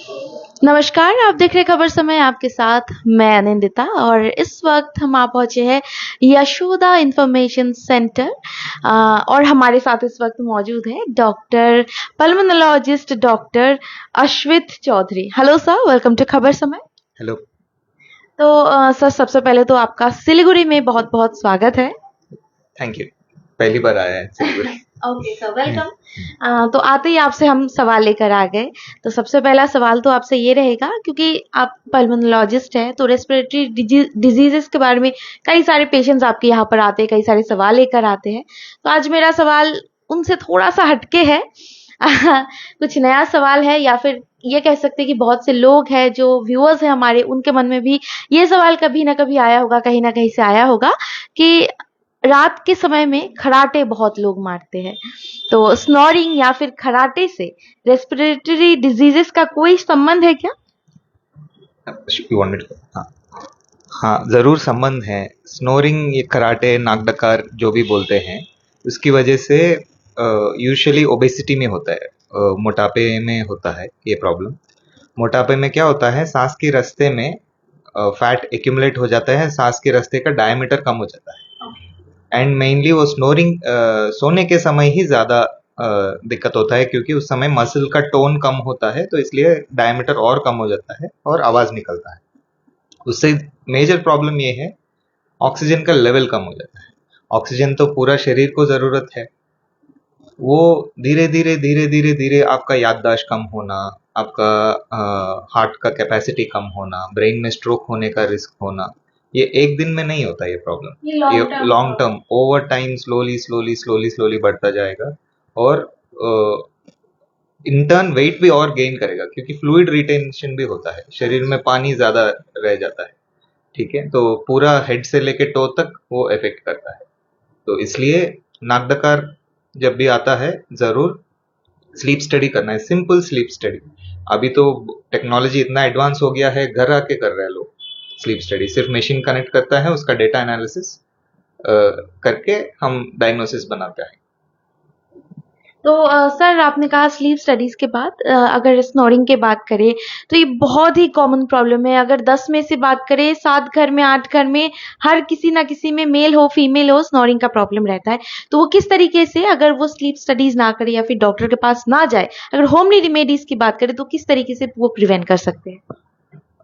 नमस्कार, आप देख रहे खबर समय आपके साथ मैं अनिंदिता और इस वक्त हम आप पहुंचे हैं यशोदा इंफॉर्मेशन सेंटर और हमारे साथ इस वक्त मौजूद है doctor pulmonologist doctor Ashwit Chaudhary. Hello sir, welcome to Khabar Samay. Hello. तो सर, सबसे पहले तो आपका सिलीगुड़ी में बहुत बहुत स्वागत है। Thank you. पहली बार आया है सिलीगुड़ी। Okay sir, welcome. तो आते ही आपसे हम सवाल लेकर आ गए। तो सबसे पहला सवाल तो आपसे ये रहेगा, क्योंकि आप पल्मोनोलॉजिस्ट हैं तो रेस्पिरेटरी डिजीजेस के बारे में कई सारे पेशेंट्स आपके यहाँ पर आते हैं, कई सारे सवाल लेकर आते हैं। तो आज मेरा सवाल उनसे थोड़ा सा हटके है। कुछ नया सवाल है, या फिर ये कह सकते हैं कि बहुत से लोग हैं जो व्यूअर्स हैं हमारे, उनके मन में भी ये सवाल कभी ना कभी आया होगा, कहीं ना कहीं से आया होगा कि रात के समय में खराटे बहुत लोग मारते हैं। तो स्नोरिंग या फिर खराटे से रेस्पिरेटरी डिजीजेस का कोई संबंध है क्या? You want me to- हाँ हाँ, जरूर संबंध है। स्नोरिंग, ये कराटे, नाक डकार जो भी बोलते हैं, उसकी वजह से यूजुअली ओबेसिटी में होता है, मोटापे में होता है ये प्रॉब्लम। मोटापे में क्या होता है, सांस के रास्ते में फैट एक्यूमुलेट हो जाता है, सांस के रास्ते का डायमीटर कम हो जाता है। एंड मेनली वो स्नोरिंग सोने के समय ही ज्यादा दिक्कत होता है, क्योंकि उस समय मसल का टोन कम होता है, तो इसलिए डायमीटर और कम हो जाता है और आवाज निकलता है। उससे मेजर प्रॉब्लम ये है, ऑक्सीजन का लेवल कम हो जाता है। ऑक्सीजन तो पूरा शरीर को जरूरत है। वो धीरे धीरे धीरे धीरे धीरे आपका याददाश्त कम होना, आपका हार्ट का कैपेसिटी कम होना, ब्रेन में स्ट्रोक होने का रिस्क होना, ये एक दिन में नहीं होता ये प्रॉब्लम। ये long term, over time slowly slowly slowly slowly बढ़ता जाएगा और इंटर्न वेट भी और गेन करेगा, क्योंकि फ्लूइड रिटेंशन भी होता है, शरीर में पानी ज्यादा रह जाता है। ठीक है, तो पूरा हेड से लेके टो तक वो इफेक्ट करता है। तो इसलिए नाक डकार जब भी आता है, जरूर स्लीप स्टडी करना है, सिंपल स्लीप स्टडी। अभी तो टेक्नोलॉजी इतना एडवांस हो गया है, घर आके कर रहे हैं लोग स्लीप स्टडी। सिर्फ मशीन कनेक्ट करता है, उसका डेटा एनालिसिस करके हम डायग्नोसिस बनाते हैं। तो सर, आपने कहा स्लीप स्टडीज के बाद अगर स्नोरिंग की बात करें तो ये बहुत ही कॉमन प्रॉब्लम है। अगर 10 में से बात करें, 7 घर में, 8 घर में, हर किसी ना किसी में, मेल हो फीमेल हो, स्नोरिंग का प्रॉब्लम रहता है। तो वो किस तरीके से, अगर वो स्लीप स्टडीज ना करे या फिर डॉक्टर के पास ना जाए, अगर होमली रेमेडीज की बात करें तो किस तरीके से वो प्रिवेंट कर सकते हैं?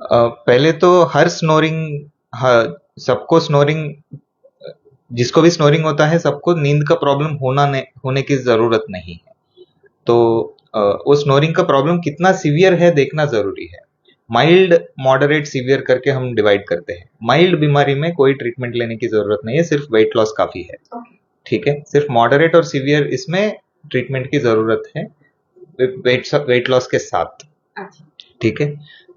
पहले तो हर स्नोरिंग, सबको स्नोरिंग, जिसको भी स्नोरिंग होता है सबको नींद का प्रॉब्लम होने की जरूरत नहीं है। तो वो स्नोरिंग का प्रॉब्लम कितना सीवियर है देखना जरूरी है। माइल्ड, मॉडरेट, सीवियर करके हम डिवाइड करते हैं। माइल्ड बीमारी में कोई ट्रीटमेंट लेने की जरूरत नहीं है, सिर्फ वेट लॉस काफी है। ठीक है, सिर्फ मॉडरेट और सीवियर, इसमें ट्रीटमेंट की जरूरत है वेट लॉस के साथ। ठीक है,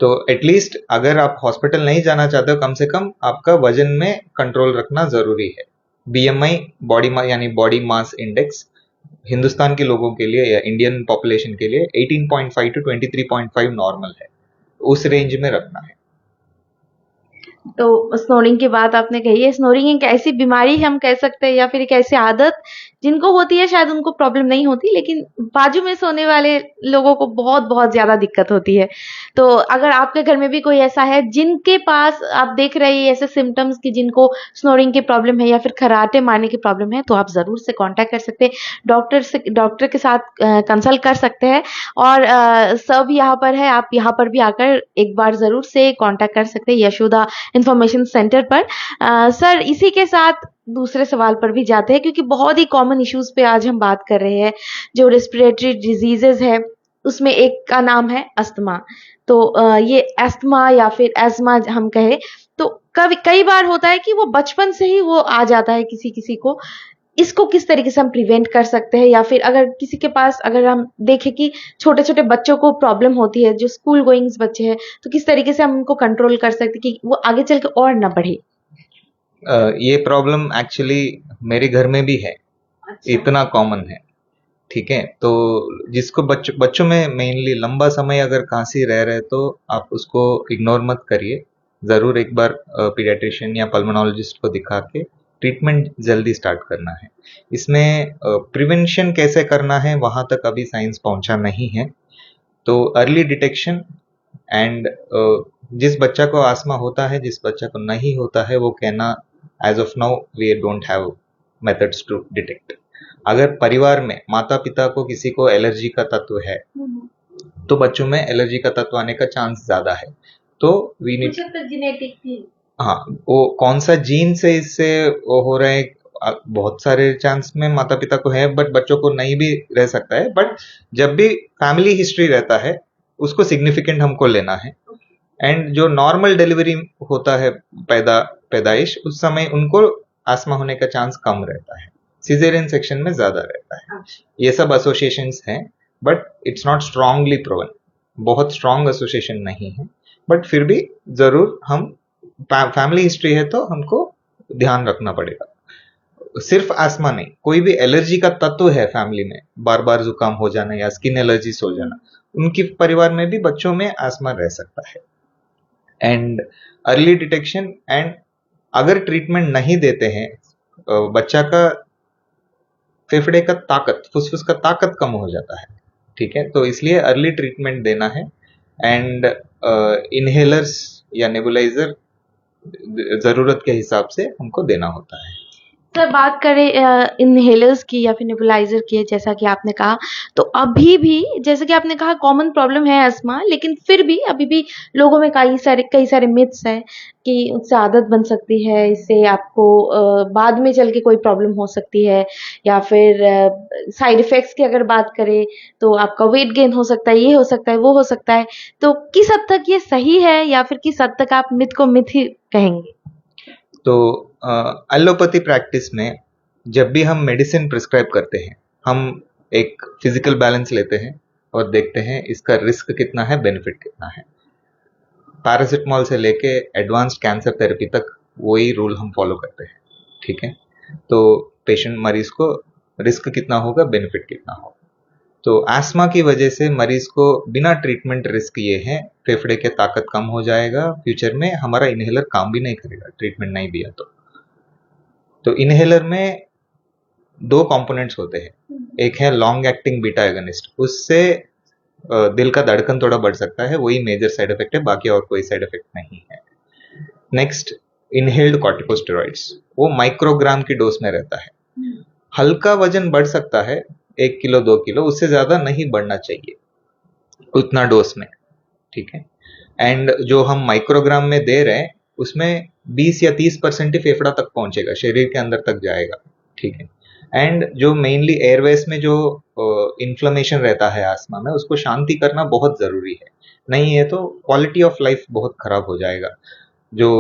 तो एटलीस्ट अगर आप हॉस्पिटल नहीं जाना चाहते हो, कम से कम आपका वजन में कंट्रोल रखना जरूरी है। बीएमआई, यानी बॉडी मास इंडेक्स, हिंदुस्तान के लोगों के लिए या इंडियन पॉपुलेशन के लिए 18.5 टू 23.5 नॉर्मल है, उस रेंज में रखना है। तो स्नोरिंग की बात आपने कही है। स्नोरिंग एक ऐसी बीमारी हम कह सकते हैं, या फिर एक ऐसी आदत जिनको होती है शायद उनको प्रॉब्लम नहीं होती, लेकिन बाजू में सोने वाले लोगों को बहुत बहुत ज्यादा दिक्कत होती है। तो अगर आपके घर में भी कोई ऐसा है जिनके पास आप देख रहे हैं ऐसे सिम्टम्स कि जिनको स्नोरिंग की प्रॉब्लम है या फिर खर्राटे मारने की प्रॉब्लम है, तो आप जरूर से कांटेक्ट कर सकते हैं। डॉक्टर के साथ कंसल्ट कर सकते हैं। और सब यहाँ पर है, आप यहाँ पर भी आकर एक बार जरूर से कांटेक्ट कर सकते हैं यशोदा इंफॉर्मेशन सेंटर पर। सर, इसी के साथ दूसरे सवाल पर भी जाते हैं, क्योंकि बहुत ही कॉमन इश्यूज पे आज हम बात कर रहे हैं। जो रेस्पिरेटरी डिजीजेस है उसमें एक का नाम है अस्थमा। तो ये अस्थमा या फिर एस्मा हम कहे तो कभी कई बार होता है कि वो बचपन से ही वो आ जाता है किसी किसी को। इसको किस तरीके से हम प्रिवेंट कर सकते हैं, या फिर अगर किसी के पास, अगर हम देखें कि छोटे छोटे बच्चों को प्रॉब्लम होती है, जो स्कूल गोइंग्स बच्चे हैं, तो किस तरीके से हम उनको कंट्रोल कर सकते हैं कि वो आगे चल के और ना बढ़े? ये प्रॉब्लम एक्चुअली मेरे घर में भी है। अच्छा। इतना कॉमन है। ठीक है, तो जिसको बच्चों में मेनली लंबा समय अगर खांसी रह रहे, तो आप उसको इग्नोर मत करिए। जरूर एक बार पीडियाट्रिशियन या पल्मोनोलॉजिस्ट को दिखा के ट्रीटमेंट जल्दी स्टार्ट करना है। इसमें प्रिवेंशन कैसे करना है, वहां तक अभी साइंस पहुंचा नहीं है। तो अर्ली डिटेक्शन एंड जिस बच्चा को आस्मा होता है, जिस बच्चा को नहीं होता है, वो कहना as of now we don't have methods to detect. अगर परिवार में माता पिता को किसी को एलर्जी का तत्व है तो बच्चों में एलर्जी का तत्व आने का चांस ज्यादा है। तो वी नीड जेनेटिक थी। हाँ, वो कौन सा जीन से इससे वो हो रहा है, बहुत सारे चांस में माता पिता को है, बट बच्चों को नहीं भी रह सकता है। बट जब भी फैमिली हिस्ट्री रहता है उसको सिग्निफिकेंट हमको लेना है। एंड जो नॉर्मल डिलीवरी होता है, पैदाइश, उस समय उनको आस्मा होने का चांस कम रहता है, सिजेरियन सेक्शन में ज्यादा रहता है। ये सब एसोसिएशंस हैं, but it's not strongly proven, बहुत स्ट्रांग एसोसिएशन नहीं है। बट फिर भी जरूर हम फैमिली हिस्ट्री है तो हमको ध्यान रखना पड़ेगा। सिर्फ आस्मा नहीं, कोई भी एलर्जी का तत्व है फैमिली में, बार बार जुकाम हो जाना या स्किन एलर्जीज हो जाना, उनके परिवार में भी बच्चों में आस्मा रह सकता है। एंड अर्ली डिटेक्शन, एंड अगर ट्रीटमेंट नहीं देते हैं, बच्चा का फेफड़े का ताकत, फुसफुस का ताकत कम हो जाता है, ठीक है। तो इसलिए अर्ली ट्रीटमेंट देना है। एंड इनहेलर्स या नेबुलाइजर जरूरत के हिसाब से हमको देना होता है। सर बात करें इनहेलर्स की या फिर नेबुलाइजर की, जैसा कि आपने कहा, तो अभी भी जैसा कि आपने कहा कॉमन प्रॉब्लम है अस्थमा, लेकिन फिर भी अभी भी लोगों में कई सारे मिथ्स हैं कि उससे आदत बन सकती है, इससे आपको बाद में चल के कोई प्रॉब्लम हो सकती है, या फिर साइड इफेक्ट्स की अगर बात करें तो आपका वेट गेन हो सकता है, ये हो सकता है, वो हो सकता है। तो किस हद तक ये सही है या फिर किस हद तक आप मिथ को मिथ ही कहेंगे? तो एलोपैथी प्रैक्टिस में जब भी हम मेडिसिन प्रिस्क्राइब करते हैं, हम एक फिजिकल बैलेंस लेते हैं और देखते हैं इसका रिस्क कितना है, बेनिफिट कितना है। पैरासिटामॉल से लेके एडवांस्ड कैंसर थेरेपी तक वही रूल हम फॉलो करते हैं, ठीक है। तो पेशेंट, मरीज को रिस्क कितना होगा, बेनिफिट कितना होगा। तो आस्मा की वजह से मरीज को बिना ट्रीटमेंट रिस्क ये है, फेफड़े के ताकत कम हो जाएगा, फ्यूचर में हमारा इनहेलर काम भी नहीं करेगा ट्रीटमेंट नहीं दिया तो इनहेलर में दो कंपोनेंट्स होते हैं। एक है लॉन्ग एक्टिंग बीटा एगोनिस्ट, उससे दिल का धड़कन थोड़ा बढ़ सकता है, वही मेजर साइड इफेक्ट है, बाकी और कोई साइड इफेक्ट नहीं है। नेक्स्ट, इनहेल्ड कॉर्टिकोस्टेरॉइड्स, वो माइक्रोग्राम की डोज में रहता है। हल्का वजन बढ़ सकता है, 1 किलो 2 किलो, उससे ज्यादा नहीं बढ़ना चाहिए उतना डोज में, ठीक है। एंड जो हम माइक्रोग्राम में दे रहे हैं उसमें 20 या 30% ही फेफड़ा तक पहुंचेगा, शरीर के अंदर तक जाएगा, ठीक है। एंड जो मेनली एयरवेज में जो इन्फ्लेमेशन रहता है आस्मा में, उसको शांति करना बहुत जरूरी है। नहीं है तो क्वालिटी ऑफ लाइफ बहुत खराब हो जाएगा। जो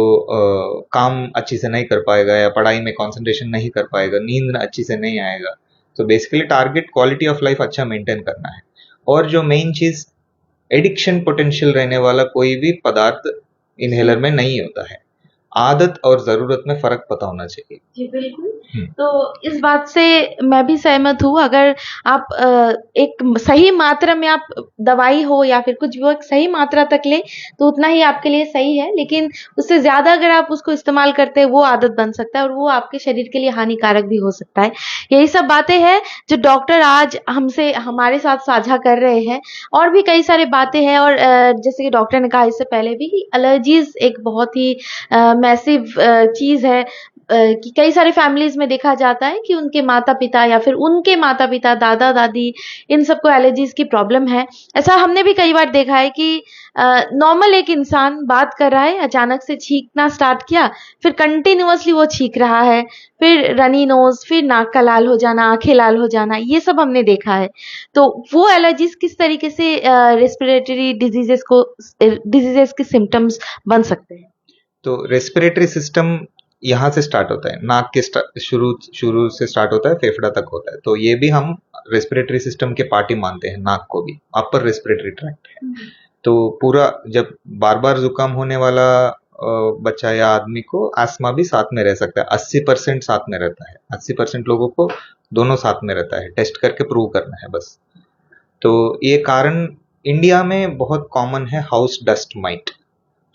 काम अच्छी से नहीं कर पाएगा या पढ़ाई में कंसंट्रेशन नहीं कर पाएगा, नींद अच्छी से नहीं आएगा। तो basically target quality of life अच्छा मेंटेन करना है। और जो मेन चीज, एडिक्शन पोटेंशियल रहने वाला कोई भी पदार्थ इनहेलर में नहीं होता है। आदत और जरूरत में फर्क पता होना चाहिए। जी बिल्कुल। तो इस बात से मैं भी सहमत हूँ। अगर आप एक सही मात्रा में आप दवाई हो या फिर कुछ भी हो, एक सही मात्रा तक ले तो उतना ही आपके लिए सही है, लेकिन उससे ज्यादा अगर आप उसको इस्तेमाल करते हैं वो आदत बन सकता है और वो आपके शरीर के लिए हानिकारक भी हो सकता है। यही सब बातें हैं जो डॉक्टर आज हमारे साथ साझा कर रहे हैं। और भी कई सारी बातें हैं, और जैसे कि डॉक्टर ने कहा इससे पहले भी कि एलर्जीज एक बहुत ही मैसिव चीज है, कि कई सारे फैमिलीज में देखा जाता है कि उनके माता पिता या फिर उनके माता पिता, दादा दादी, इन सबको एलर्जीज की प्रॉब्लम है। ऐसा हमने भी कई बार देखा है कि नॉर्मल एक इंसान बात कर रहा है, अचानक से छींकना स्टार्ट किया, फिर कंटिन्यूअसली वो छींक रहा है, फिर रनी नोज, फिर नाक का लाल हो जाना, आंखें लाल हो जाना, ये सब हमने देखा है। तो वो एलर्जीज किस तरीके से रेस्पिरेटरी डिजीजेस के सिम्टम्स बन सकते हैं? तो रेस्पिरेटरी सिस्टम यहाँ से स्टार्ट होता है, नाक के शुरू से स्टार्ट होता है, फेफड़ा तक होता है। तो ये भी हम रेस्पिरेटरी सिस्टम के पार्ट ही मानते हैं, नाक को भी अपर रेस्पिरेटरी ट्रैक्ट है। तो पूरा जब बार बार जुकाम होने वाला बच्चा या आदमी को आस्मा भी साथ में रह सकता है। 80% साथ में रहता है, 80% लोगों को दोनों साथ में रहता है। टेस्ट करके प्रूव करना है बस। तो ये कारण इंडिया में बहुत कॉमन है, house dust might.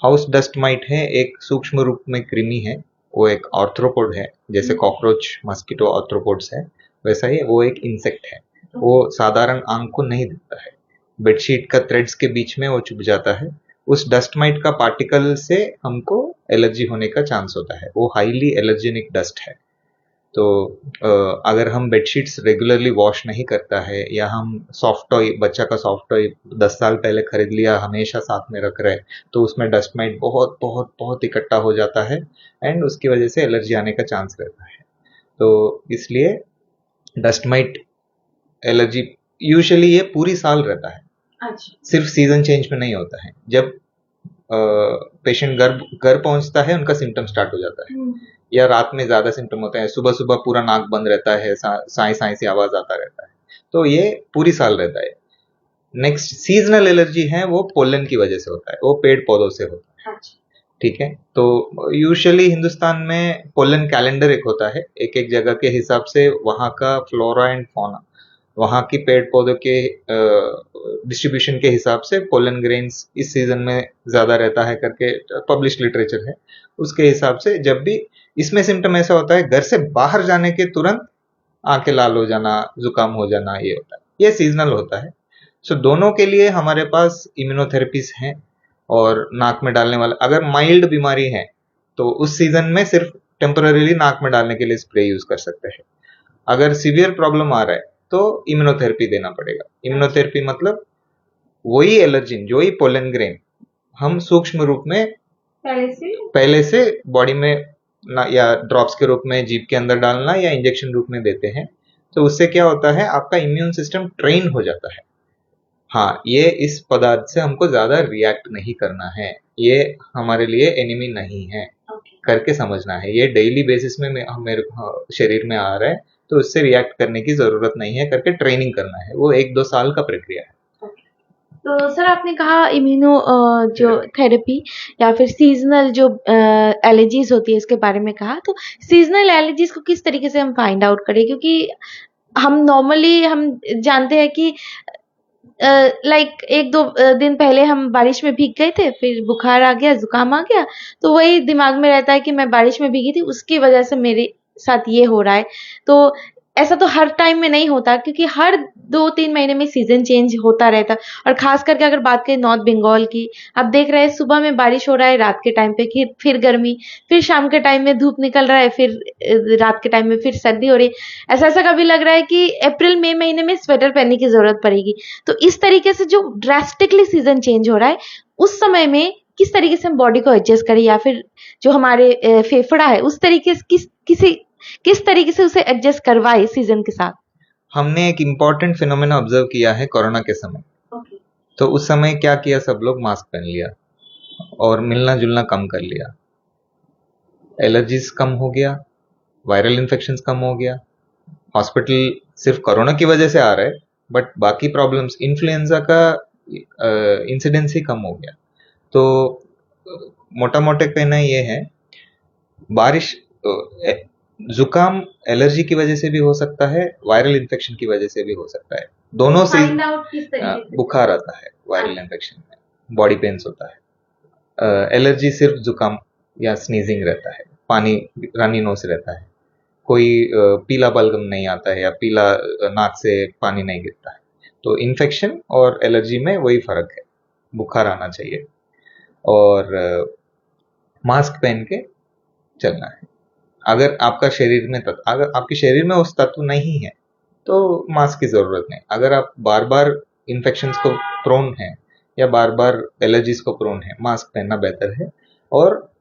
House dust might है, एक सूक्ष्म रूप में कृमि है, वो एक आर्थ्रोपोड है, जैसे कॉकरोच, मस्कीटो आर्थ्रोपोड्स है, वैसा ही वो एक इंसेक्ट है। वो साधारण आंख को नहीं दिखता है, बेडशीट का थ्रेड्स के बीच में वो छुप जाता है उस डस्ट माइट का पार्टिकल से हमको एलर्जी होने का चांस होता है। वो हाईली एलर्जेनिक डस्ट है। तो अगर हम बेडशीट्स रेगुलरली वॉश नहीं करता है, या हम सॉफ्ट टॉय, बच्चा का सॉफ्ट टॉय 10 साल पहले खरीद लिया, हमेशा साथ में रख रहे, तो उसमें डस्ट माइट बहुत बहुत बहुत इकट्ठा हो जाता है, एंड उसकी वजह से एलर्जी आने का चांस रहता है। तो इसलिए डस्ट माइट एलर्जी यूजुअली ये पूरी साल रहता है। अच्छा। सिर्फ सीजन चेंज में नहीं होता है। जब पेशेंट घर पहुंचता है, उनका सिम्टम स्टार्ट हो जाता है, या रात में ज्यादा सिम्टम होते हैं, सुबह सुबह पूरा नाक बंद रहता है, साई साई सी आवाज आता रहता है, तो ये पूरी साल रहता है। नेक्स्ट सीजनल एलर्जी है, वो पोलन की वजह से होता है, वो पेड़ पौधों से होता है। अच्छा। ठीक है, तो यूजुअली हिंदुस्तान में पोलन कैलेंडर एक होता है, एक एक जगह के हिसाब से वहां का फ्लोरा एंड फौना, वहां की पेड़ पौधों के डिस्ट्रीब्यूशन के हिसाब से पोलन ग्रेन्स इस सीजन में ज्यादा रहता है करके पब्लिश लिटरेचर है। उसके हिसाब से जब भी इसमें सिम्टम ऐसा होता है, घर से बाहर जाने के तुरंत आंखें लाल हो जाना, जुकाम हो जाना, ये होता है, ये सीजनल होता है। सो दोनों के लिए हमारे पास इम्यूनोथेरेपीज हैं। और नाक में डालने वाला, अगर माइल्ड बीमारी है तो उस सीजन में सिर्फ टेम्पररीली नाक में डालने के लिए स्प्रे यूज कर सकते हैं। अगर सीवियर प्रॉब्लम आ रहा है तो इम्यूनोथेरेपी देना पड़ेगा। इम्यूनोथेरेपी मतलब वही एलर्जिन, जो ही पोलन ग्रेन हम सूक्ष्म रूप में पहले से बॉडी में या ड्रॉप्स के रूप में जीभ के अंदर डालना, या इंजेक्शन रूप में देते हैं। तो उससे क्या होता है, आपका इम्यून सिस्टम ट्रेन हो जाता है। हाँ, ये इस पदार्थ से हमको ज्यादा रिएक्ट नहीं करना है, ये हमारे लिए एनिमी नहीं है करके समझना है। ये डेली बेसिस में मेरे शरीर में आ रहा है, तो उससे रिएक्ट करने की जरूरत नहीं है करके ट्रेनिंग करना है। वो 1-2 साल का प्रक्रिया है। तो सर आपने कहा इम्यूनो जो थेरेपी या फिर सीजनल जो एलर्जीज होती है इसके बारे में कहा, तो सीजनल एलर्जीज को किस तरीके से हम फाइंड आउट करें? क्योंकि हम नॉर्मली हम जानते हैं कि लाइक 1-2 दिन पहले हम बारिश में भीग गए थे, फिर बुखार आ गया, जुकाम आ गया, तो वही दिमाग में रहता है कि मैं बारिश में भीगी थी, उसकी वजह से मेरे साथ ये हो रहा है। तो ऐसा तो हर टाइम में नहीं होता, क्योंकि हर 2-3 महीने में सीजन चेंज होता रहता है। और खास करके अगर बात करें नॉर्थ बंगाल की, आप देख रहे हैं सुबह में बारिश हो रहा है, रात के टाइम पे फिर गर्मी, फिर शाम के टाइम में धूप निकल रहा है, फिर रात के टाइम में फिर सर्दी हो रही है। ऐसा ऐसा कभी लग रहा है कि अप्रैल मई महीने में स्वेटर पहनने की जरूरत पड़ेगी। तो इस तरीके से जो ड्रास्टिकली सीजन चेंज हो रहा है, उस समय में किस तरीके से हम बॉडी को एडजस्ट करें, या फिर जो हमारे फेफड़ा है उस तरीके से किस तरीके से उसे एडजस्ट करवाए सीजन के साथ? हमने एक इम्पॉर्टेंट फिनोमेना ऑब्जर्व किया है कोरोना के समय। तो उस समय क्या किया, सब लोग मास्क पहन लिया और मिलना जुलना कम कर लिया, एलर्जीज कम हो गया, वायरल इन्फेक्शंस कम हो गया। हॉस्पिटल सिर्फ कोरोना की वजह से आ रहा है, बट बाकी प्रॉब्लम्स, इन्फ्लुएंजा का इंसिडेंस ही कम हो गया। तो मोटा मोटे कहना ये है, बारिश जुकाम एलर्जी की वजह से भी हो सकता है, वायरल इन्फेक्शन की वजह से भी हो सकता है। दोनों से बुखार आता है, वायरल इन्फेक्शन में बॉडी पेन्स होता है, एलर्जी सिर्फ जुकाम या स्नीजिंग रहता है, पानी रनी नोज रहता है, कोई पीला बलगम नहीं आता है, या पीला नाक से पानी नहीं गिरता है। तो इन्फेक्शन और एलर्जी में वही फर्क है, बुखार आना चाहिए और मास्क पहन के चलना है। अगर आपका शरीर में अगर आपके शरीर में उस तत्व नहीं है तो मास्क की जरूरत नहीं। अगर आप बार बार इन्फेक्शंस को प्रोन है या बार बार एलर्जीज को प्रोन है, मास्क पहनना बेहतर है। और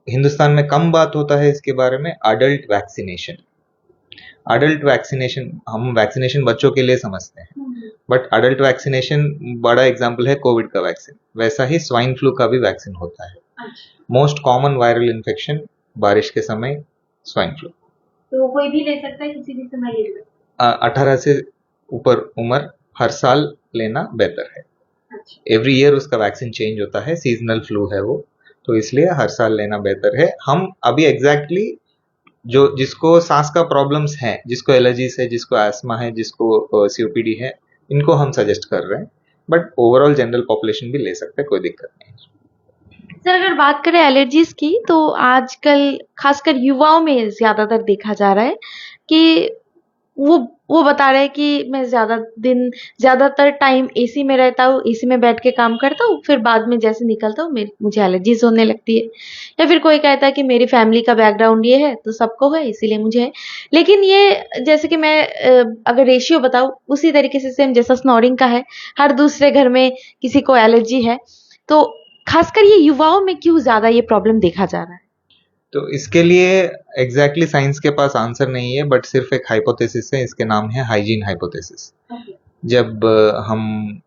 हिंदुस्तान में कम बात होता है इसके बारे में, अडल्ट वैक्सीनेशन। अडल्ट वैक्सीनेशन, हम वैक्सीनेशन बच्चों के लिए समझते हैं, बट अडल्ट वैक्सीनेशन बड़ा एग्जाम्पल है कोविड का वैक्सीन। वैसा ही स्वाइन फ्लू का भी वैक्सीन होता है। मोस्ट कॉमन वायरल इन्फेक्शन बारिश के समय स्वाइन फ्लू। तो कोई भी ले सकता है, किसी भी समय ले सकता है? 18 से ऊपर उम्र हर साल लेना बेहतर है। एवरी ईयर उसका वैक्सीन चेंज होता है, सीजनल फ्लू है वो, तो इसलिए हर साल लेना बेहतर है। हम अभी एग्जैक्टली जो जिसको सांस का प्रॉब्लम्स है, जिसको एलर्जीज है, जिसको एस्मा है, जिसको सीओपीडी है, इनको हम सजेस्ट कर रहे हैं, बट ओवरऑल जनरल पॉपुलेशन भी ले सकते हैं, कोई दिक्कत नहीं। सर अगर बात करें एलर्जीज की, तो आजकल खासकर युवाओं में ज्यादातर देखा जा रहा है कि वो वो बता रहे हैं कि मैं ज़्यादातर टाइम एसी में रहता हूँ, एसी में बैठ के काम करता हूँ, फिर बाद में जैसे निकलता हूँ मुझे एलर्जीज़ होने लगती है। या फिर कोई कहता है कि मेरी फैमिली का बैकग्राउंड ये है, तो सबको है इसीलिए मुझे है। लेकिन ये जैसे कि मैं अगर रेशियो बताऊँ उसी तरीके से सेम जैसा स्नोरिंग का है, हर दूसरे घर में किसी को एलर्जी है, तो खासकर ये युवाओं में क्यों ज़्यादा ये प्रॉब्लम देखा जा रहा है? तो इसके लिए एग्जैक्टली साइंस के पास आंसर नहीं है, बट सिर्फ एक हाइपोथेसिस है, इसके नाम है हाइजीन हाइपोथेसिस। जब हम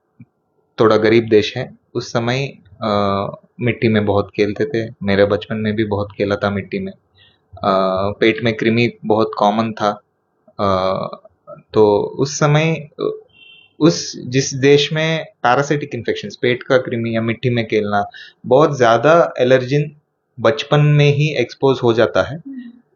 थोड़ा गरीब देश है, उस समय मिट्टी में बहुत खेलते थे। मेरे बचपन में भी बहुत खेला था मिट्टी में। पेट में कृमि बहुत कॉमन था। तो उस समय उस जिस देश में पैरासिटिक इन्फेक्शन, पेट का कृमि या मिट्टी में खेलना, बहुत ज्यादा एलर्जिन बचपन में ही एक्सपोज हो जाता है,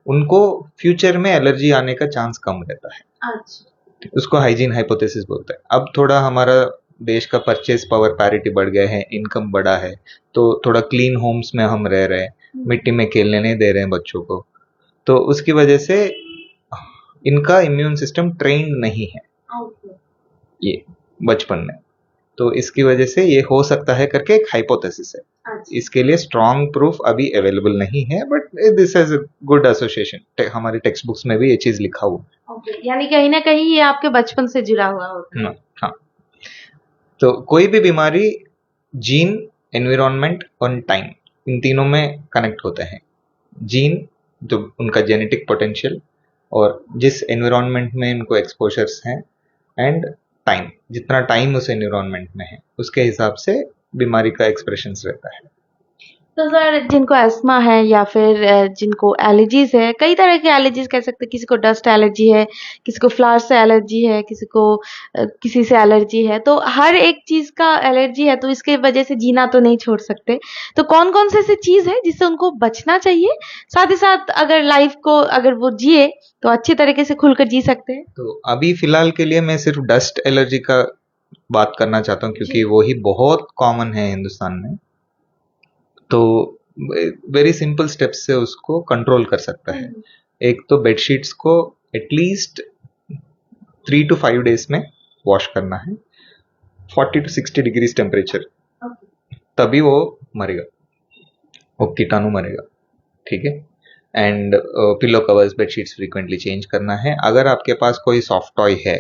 उनको फ्यूचर में एलर्जी आने का चांस कम रहता है। अच्छा। उसको हाइजीन हाइपोथेसिस बोलते हैं। अब थोड़ा हमारा देश का परचेज पावर पैरिटी बढ़ गया है, इनकम बढ़ा है, तो थोड़ा क्लीन होम्स में हम रह रहे हैं, मिट्टी में खेलने नहीं दे रहे हैं बच्चों को, तो उसकी वजह से इनका इम्यून सिस्टम ट्रेन्ड नहीं है ये बचपन में। तो इसकी वजह से ये हो सकता है करके एक हाइपोथेसिस है। अच्छा। इसके लिए स्ट्रॉन्ग प्रूफ अभी अवेलेबल नहीं है, but this is a good association. हमारी टेक्स्ट बुक्स में भी ये चीज लिखा हुआ है। ओके, यानी कहीं ना कहीं ये आपके बचपन से जुड़ा हुआ होता है। हाँ। तो कोई भी बीमारी जीन, एनवायरनमेंट और टाइम, इन तीनों में कनेक्ट होते हैं। जीन जो उनका जेनेटिक पोटेंशियल, और जिस एनवायरनमेंट में उनको एक्सपोजर्स हैं, एंड टाइम, जितना टाइम उस एनवायरनमेंट में है उसके हिसाब से बीमारी का एक्सप्रेशंस रहता है। तो सर जिनको अस्थमा है या फिर जिनको एलर्जीज है, कई तरह की एलर्जीज कह सकते हैं, किसी को डस्ट एलर्जी है, किसी को फ्लावर से एलर्जी है, किसी को किसी से एलर्जी है, तो हर एक चीज का एलर्जी है, तो इसके वजह से जीना तो नहीं छोड़ सकते। तो कौन कौन से ऐसी चीज है जिससे उनको बचना चाहिए, साथ ही साथ अगर लाइफ को अगर वो जिए तो अच्छी तरीके से खुलकर जी सकते हैं? तो अभी फिलहाल के लिए मैं सिर्फ डस्ट एलर्जी का बात करना चाहता हूँ, क्योंकि वो ही बहुत कॉमन है हिंदुस्तान में। तो वेरी सिंपल स्टेप्स से उसको कंट्रोल कर सकता है। एक तो बेडशीट्स को एटलीस्ट 3 to 5 days में वॉश करना है, 40 to 60 डिग्रीज टेम्परेचर, तभी वो मरेगा, वो कीटाणु मरेगा। ठीक है। And pillow covers, bedsheets frequently change करना है। अगर आपके पास कोई सॉफ्ट टॉय है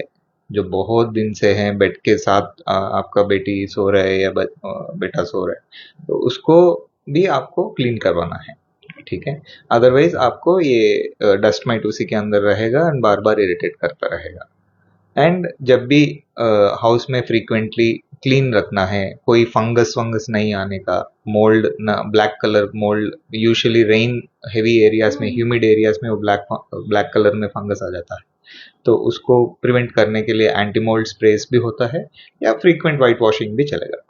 जो बहुत दिन से है बेड के साथ, आपका बेटी सो रहा है या बेटा सो रहा है, तो उसको भी आपको क्लीन करवाना है। ठीक है। अदरवाइज आपको ये डस्ट माइट उसी के अंदर रहेगा एंड बार बार इरिटेट करता रहेगा। एंड जब भी हाउस में फ्रीक्वेंटली क्लीन रखना है, कोई फंगस वंगस नहीं आने का, मोल्ड ना, black colour mould, usually rain heavy areas में, ह्यूमिड एरियाज में वो ब्लैक कलर में फंगस आ जाता है, तो उसको प्रिवेंट करने के लिए एंटी मोल्ड स्प्रेस भी होता है, या फ्रीक्वेंट वाइट वॉशिंग भी चलेगा।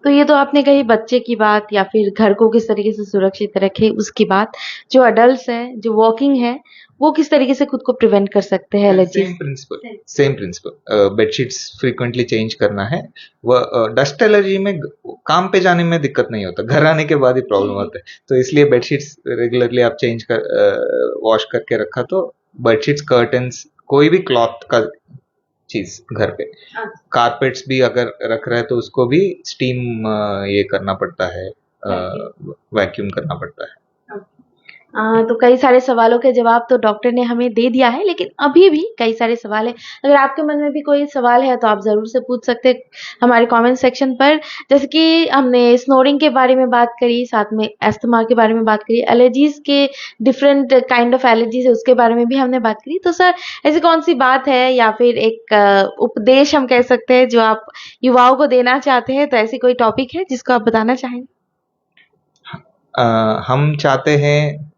तो ये तो आपने कही बच्चे की बात, या फिर घर को किस तरीके से सुरक्षित रखे उसकी बात। जो अडल्ट है, जो वॉकिंग है, वो किस तरीके से खुद को प्रिवेंट कर सकते हैं एलर्जी से? Same principle, bedsheets frequently change करना है। वह डस्ट एलर्जी में काम पे जाने में दिक्कत नहीं होता, घर आने के बाद ही प्रॉब्लम होता है। तो इसलिए बेडशीट्स रेगुलरली आप चेंज कर वॉश करके रखा, तो बेडशीट्स, कर्टन्स, कोई भी क्लॉथ का चीज घर पे, कारपेट्स भी अगर रख रहा है तो उसको भी स्टीम ये करना पड़ता है, वैक्यूम करना पड़ता है। तो कई सारे सवालों के जवाब तो डॉक्टर ने हमें दे दिया है, लेकिन अभी भी कई सारे सवाल हैं। अगर आपके मन में भी कोई सवाल है तो आप ज़रूर से पूछ सकते हैं हमारे कमेंट सेक्शन पर। जैसे कि हमने स्नोरिंग के बारे में बात करी, साथ में अस्थमा के बारे में बात करी, एलर्जीज़ के डिफरेंट काइंड ऑफ एलर्जीज़ है उसके बारे में भी हमने बात करी। तो सर ऐसी कौन-सी बात है या फिर एक उपदेश हम कह सकते हैं जो आप युवाओं को देना चाहते हैं, तो ऐसी कोई टॉपिक है जिसको आप बताना चाहेंगे? हम चाहते हैं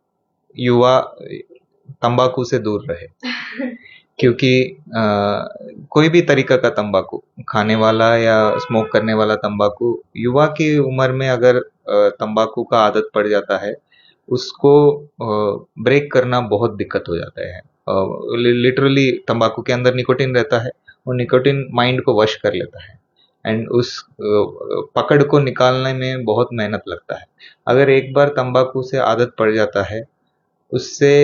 युवा तंबाकू से दूर रहे, क्योंकि कोई भी तरीका का तंबाकू खाने वाला या स्मोक करने वाला तंबाकू, युवा की उम्र में अगर तंबाकू का आदत पड़ जाता है, उसको ब्रेक करना बहुत दिक्कत हो जाता है। लिटरली तंबाकू के अंदर निकोटिन रहता है, वो निकोटिन माइंड को वश कर लेता है, एंड उस पकड़ को निकालने में बहुत मेहनत लगता है। अगर एक बार तंबाकू से आदत पड़ जाता है, उससे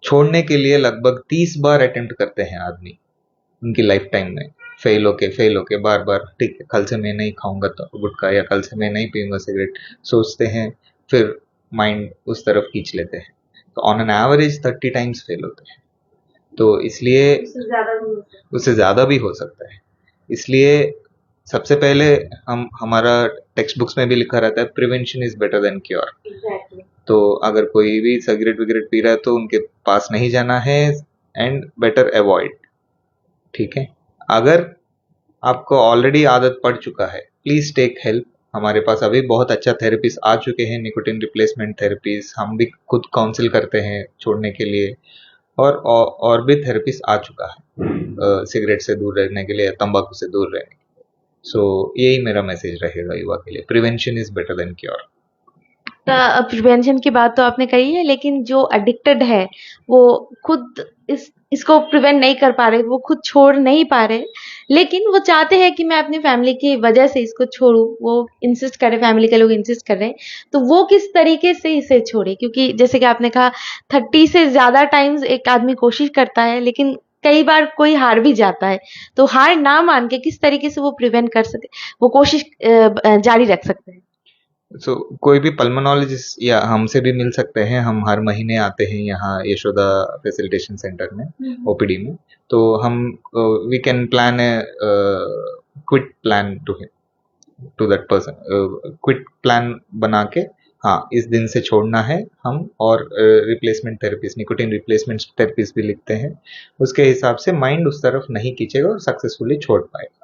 छोड़ने के लिए लगभग 30 बार अटेम्प्ट करते हैं आदमी उनकी लाइफ टाइम में, फेल होके बार बार, ठीक है कल से मैं नहीं खाऊंगा तो गुटखा, या कल से मैं नहीं पीऊंगा सिगरेट, सोचते हैं, फिर माइंड उस तरफ खींच लेते हैं, तो on an average 30 times fail होते हैं। तो इसलिए उससे ज्यादा भी हो सकता है। इसलिए सबसे पहले हमारा टेक्स्ट बुक्स में भी लिखा रहता है prevention is better than cure. तो अगर कोई भी सिगरेट विगरेट पी रहा है तो उनके पास नहीं जाना है, एंड बेटर अवॉइड। ठीक है, अगर आपको ऑलरेडी आदत पड़ चुका है, प्लीज टेक हेल्प। हमारे पास अभी बहुत अच्छा थेरेपीज आ चुके हैं, निकोटिन रिप्लेसमेंट थेरेपीज, हम भी खुद काउंसिल करते हैं छोड़ने के लिए, और भी थेरेपीज आ चुका है सिगरेट से दूर रहने के लिए, तंबाकू से दूर रहने के लिए। सो यही मेरा मैसेज रहेगा युवा के लिए, prevention is better than cure. Prevention की बात तो आपने कही है, लेकिन जो एडिक्टेड है वो खुद इसको प्रिवेंट नहीं कर पा रहे, वो खुद छोड़ नहीं पा रहे, लेकिन वो चाहते हैं कि मैं अपनी फैमिली की वजह से इसको छोड़ूं, वो इंसिस्ट कर रहे, फैमिली के लोग इंसिस्ट कर रहे हैं, तो वो किस तरीके से इसे छोड़े? क्योंकि जैसे कि आपने कहा 30 से ज्यादा टाइम्स एक आदमी कोशिश करता है, लेकिन कई बार कोई हार भी जाता है, तो हार ना मान के किस तरीके से वो प्रिवेंट कर सके, वो कोशिश जारी रख सकते हैं? कोई भी पल्मोनोलॉजिस्ट या हमसे भी मिल सकते हैं, हम हर महीने आते हैं यहाँ यशोदा फैसिलिटेशन सेंटर में, ओपीडी में। तो हम we can plan a quit plan to that person, quit plan बना के, हाँ इस दिन से छोड़ना है हम, और replacement therapies, nicotine replacement therapies भी लिखते हैं, उसके हिसाब से माइंड उस तरफ नहीं खींचेगा और सक्सेसफुली छोड़ पाएगा।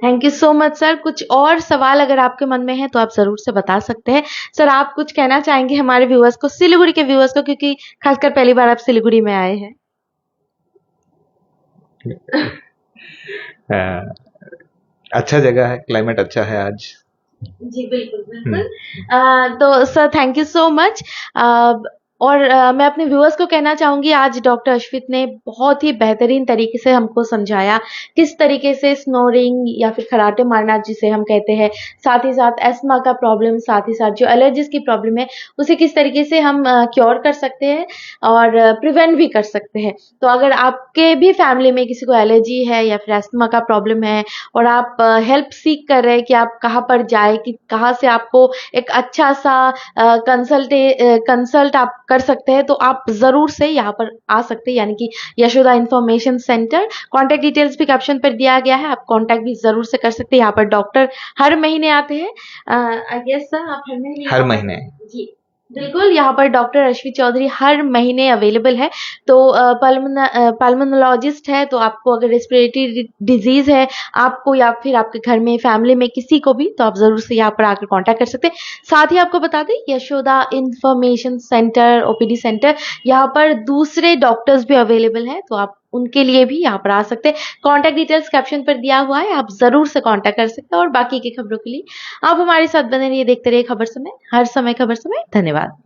Thank you so much sir. कुछ और सवाल अगर आपके मन में है तो आप जरूर से बता सकते हैं। सर आप कुछ कहना चाहेंगे हमारे व्यूअर्स को, सिलीगुड़ी के व्यूअर्स को, क्योंकि खासकर पहली बार आप सिलीगुड़ी में आए हैं? अच्छा जगह है, क्लाइमेट अच्छा है आज। जी बिल्कुल बिल्कुल। तो sir thank you so much. और मैं अपने व्यूअर्स को कहना चाहूंगी, आज डॉक्टर अश्वित ने बहुत ही बेहतरीन तरीके से हमको समझाया किस तरीके से स्नोरिंग या फिर खराटे मारना जिसे हम कहते हैं, साथ ही साथ एस्मा का प्रॉब्लम, साथ ही साथ जो एलर्जीज की प्रॉब्लम है उसे किस तरीके से हम क्योर कर सकते हैं और प्रिवेंट भी कर सकते हैं। तो अगर आपके भी फैमिली में किसी को एलर्जी है या फिर एस्मा का प्रॉब्लम है और आप हेल्प सीख कर रहे हैं कि आप कहाँ पर जाए, कि कहाँ से आपको एक अच्छा सा कंसल्ट आप कर सकते हैं, तो आप जरूर से यहाँ पर आ सकते हैं, यानी कि Yashoda information centre. Contact details भी कैप्शन पर दिया गया है, आप कॉन्टैक्ट भी जरूर से कर सकते हैं। यहाँ पर डॉक्टर हर महीने आते हैं। आई गेस सर आप हर महीने जी बिल्कुल, यहाँ पर डॉक्टर अश्वित चौधरी हर महीने अवेलेबल है। तो पल्मोनोलॉजिस्ट है, तो आपको अगर रेस्पिरेटरी डिजीज है आपको, या फिर आपके घर में फैमिली में किसी को भी, तो आप जरूर से यहाँ पर आकर कांटेक्ट कर सकते हैं। साथ ही आपको बता दें, Yashoda information centre, OPD centre, यहाँ पर दूसरे डॉक्टर्स भी अवेलेबल हैं, तो आप उनके लिए भी यहाँ पर आ सकते हैं। कॉन्टैक्ट डिटेल्स कैप्शन पर दिया हुआ है, आप जरूर से कॉन्टैक्ट कर सकते हैं। और बाकी की खबरों के लिए आप हमारे साथ बने रहिए, देखते रहिए खबर समय, हर समय खबर समय। धन्यवाद।